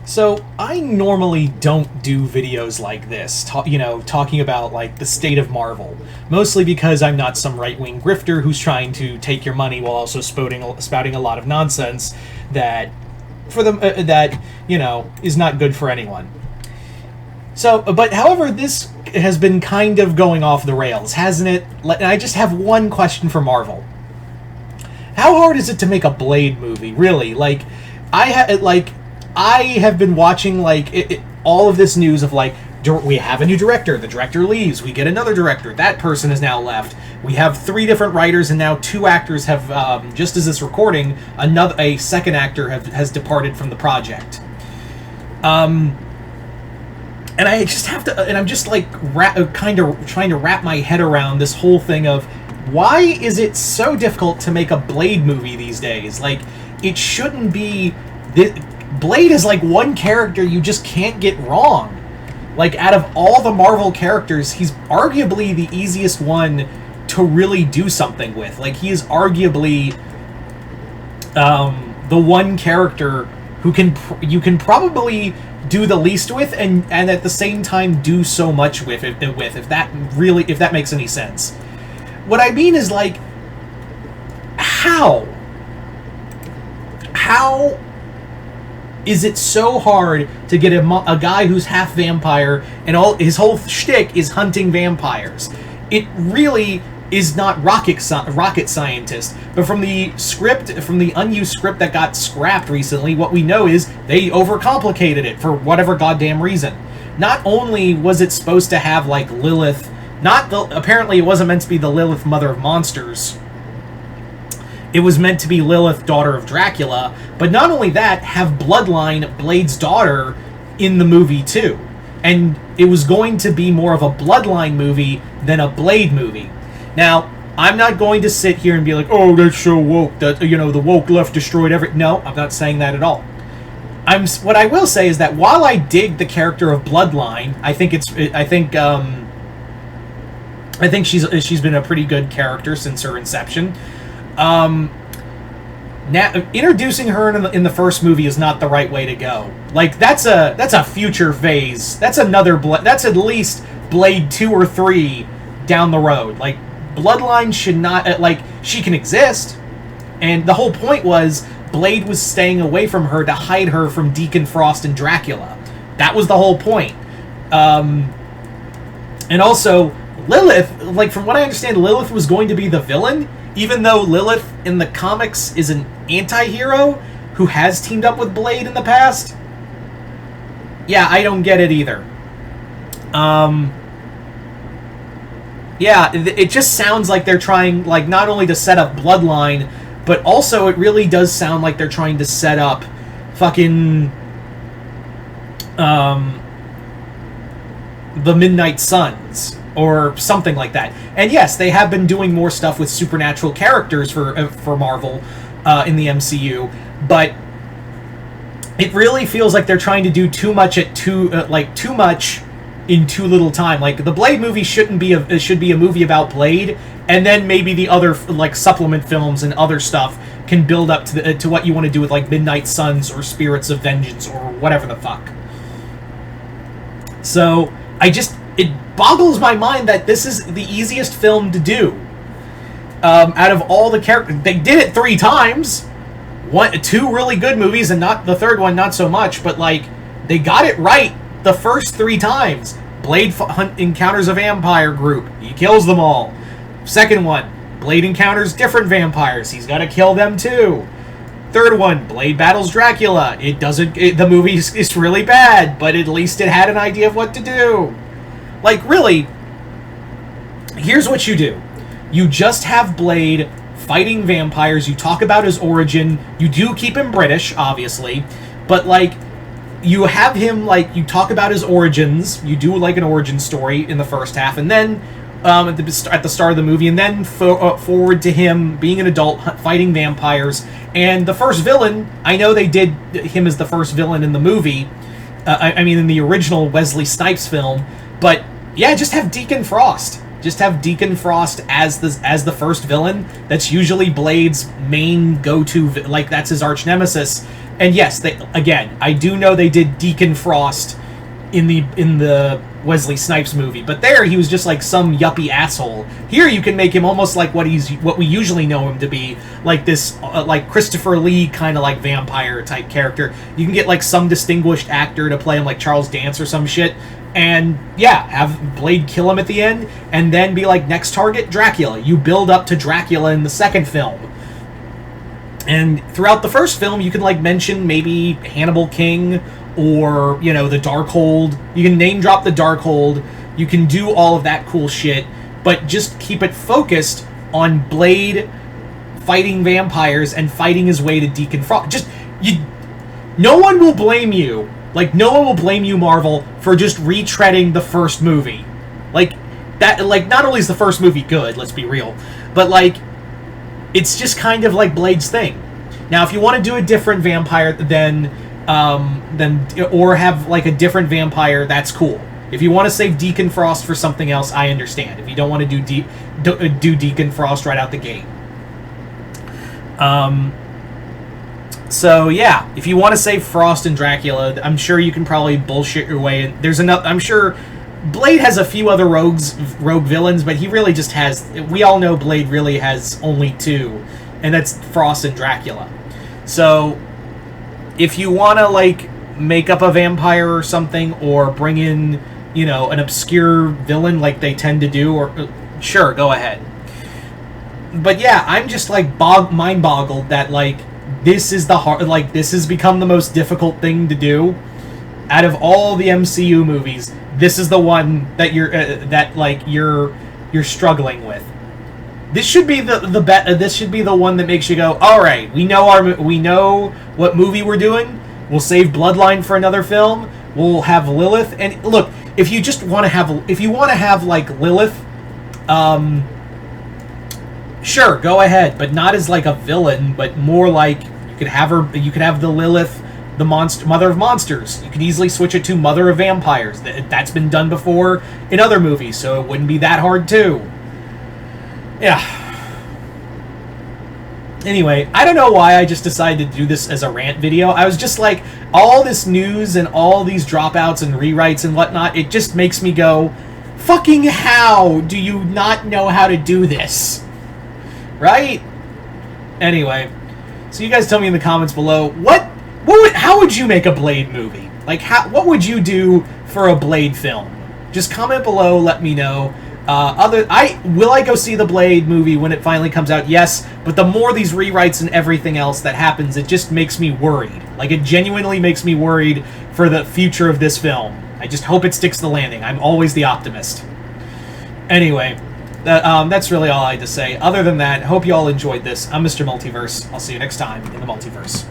So I normally don't do videos like this, talking about like the state of Marvel. Mostly because I'm not some right-wing grifter who's trying to take your money while also spouting a lot of nonsense that, is not good for anyone. So, but however, this has been kind of going off the rails, hasn't it? And I just have one question for Marvel. How hard is it to make a Blade movie? Really, I have been watching all of this news of we have a new director. The director leaves. We get another director. That person has now left. We have 3 different writers, and now 2 actors have. Just as this recording, a second actor has departed from the project. And I just have to. And I'm just kind of trying to wrap my head around this whole thing of why is it so difficult to make a Blade movie these days? It shouldn't be. Blade is one character you just can't get wrong. Out of all the Marvel characters, he's arguably the easiest one to really do something with. He is arguably the one character who you can probably do the least with, and at the same time do so much with if that makes any sense. What I mean is how is it so hard to get a guy who's half vampire and his whole shtick is hunting vampires? It really is not rocket scientist. But from the unused script that got scrapped recently, what we know is they overcomplicated it for whatever goddamn reason. Not only was it supposed to have Lilith, apparently it wasn't meant to be the Lilith Mother of Monsters. It was meant to be Lilith, daughter of Dracula, but not only that, have Bloodline, Blade's daughter, in the movie too. And it was going to be more of a Bloodline movie than a Blade movie. Now, I'm not going to sit here and be like, oh, that's so woke, that, the woke left destroyed everything. No, I'm not saying that at all. What I will say is that while I dig the character of Bloodline, I think she's been a pretty good character since her inception. Now introducing her in the first movie is not the right way to go. That's a future phase. That's at least Blade 2 or 3 down the road. Bloodline should not she can exist, and the whole point was Blade was staying away from her to hide her from Deacon Frost and Dracula. That was the whole point. And also Lilith, from what I understand, Lilith was going to be the villain. Even though Lilith in the comics is an anti-hero who has teamed up with Blade in the past. Yeah, I don't get it either. Yeah, it just sounds like they're trying, not only to set up Bloodline, but also it really does sound like they're trying to set up fucking the Midnight Suns. Or something like that. And yes, they have been doing more stuff with supernatural characters for Marvel in the MCU, but it really feels like they're trying to do too much too much in too little time. The Blade movie should be a movie about Blade, and then maybe the other supplement films and other stuff can build up to what you want to do with Midnight Suns or Spirits of Vengeance or whatever the fuck. So it boggles my mind that this is the easiest film to do. Out of all the characters, they did it 3 times. 2 really good movies, and not the third one, not so much. But they got it right the first 3 times. Blade encounters a vampire group. He kills them all. Second one, Blade encounters different vampires. He's got to kill them too. Third one, Blade battles Dracula. The movie is really bad, but at least it had an idea of what to do. Really, here's what you do. You just have Blade fighting vampires. You talk about his origin. You do keep him British, obviously. But, you have him, you talk about his origins. You do, an origin story in the first half. And then, at the start of the movie. And then forward to him being an adult, fighting vampires. And the first villain, I know they did him as the first villain in the movie. In the original Wesley Snipes film. But yeah, just have Deacon Frost. Just have Deacon Frost as the first villain. That's usually Blade's main go-to. That's his arch nemesis. And yes, they again, I do know they did Deacon Frost in the Wesley Snipes movie, but there he was just like some yuppie asshole. Here you can make him almost like what we usually know him to be, like this like Christopher Lee kind of like vampire type character. You can get like some distinguished actor to play him, like Charles Dance or some shit, and yeah, have Blade kill him at the end, and then be like, next target, Dracula. You build up to Dracula in the second film. And throughout the first film, you can like mention maybe Hannibal King, or, you know, the Darkhold. You can name drop the Darkhold. You can do all of that cool shit, but just keep it focused on Blade fighting vampires and fighting his way to Deacon Frost. No one will blame you. Like, no one will blame you, Marvel, for just retreading the first movie. Like, that, like, not only is the first movie good, let's be real, but, like, it's just kind of like Blade's thing. Now, if you want to do a different vampire than or have like a different vampire, that's cool. If you want to save Deacon Frost for something else, I understand. If you don't want to do Deacon Frost right out the gate. So yeah, if you want to save Frost and Dracula, I'm sure you can probably bullshit your way. There's enough. I'm sure Blade has a few other rogue villains, but he really just has. We all know Blade really has only two, and that's Frost and Dracula. So if you want to, like, make up a vampire or something, or bring in, you know, an obscure villain like they tend to do, or sure, go ahead. But yeah, I'm just, like, mind-boggled that, like, this is this has become the most difficult thing to do. Out of all the MCU movies, this is the one that you're struggling with. This should be this should be the one that makes you go, all right, we know what movie we're doing. We'll save Bloodline for another film. We'll have Lilith. And look, if you want to have like Lilith, sure, go ahead, but not as like a villain, but more like you could have the Lilith, the mother of monsters. You could easily switch it to mother of vampires. That's been done before in other movies, so it wouldn't be that hard too. Yeah. Anyway, I don't know why I just decided to do this as a rant video. I was just like, all this news and all these dropouts and rewrites and whatnot, it just makes me go, fucking how do you not know how to do this? Right? Anyway, so you guys tell me in the comments below, how would you make a Blade movie? Like, what would you do for a Blade film? Just comment below, let me know. Will I go see the Blade movie when it finally comes out? Yes, but the more these rewrites and everything else that happens, it just makes me worried. Like, it genuinely makes me worried for the future of this film. I just hope it sticks the landing. I'm always the optimist. Anyway, that's really all I had to say. Other than that, hope you all enjoyed this. I'm Mr. Multiverse. I'll see you next time in the Multiverse.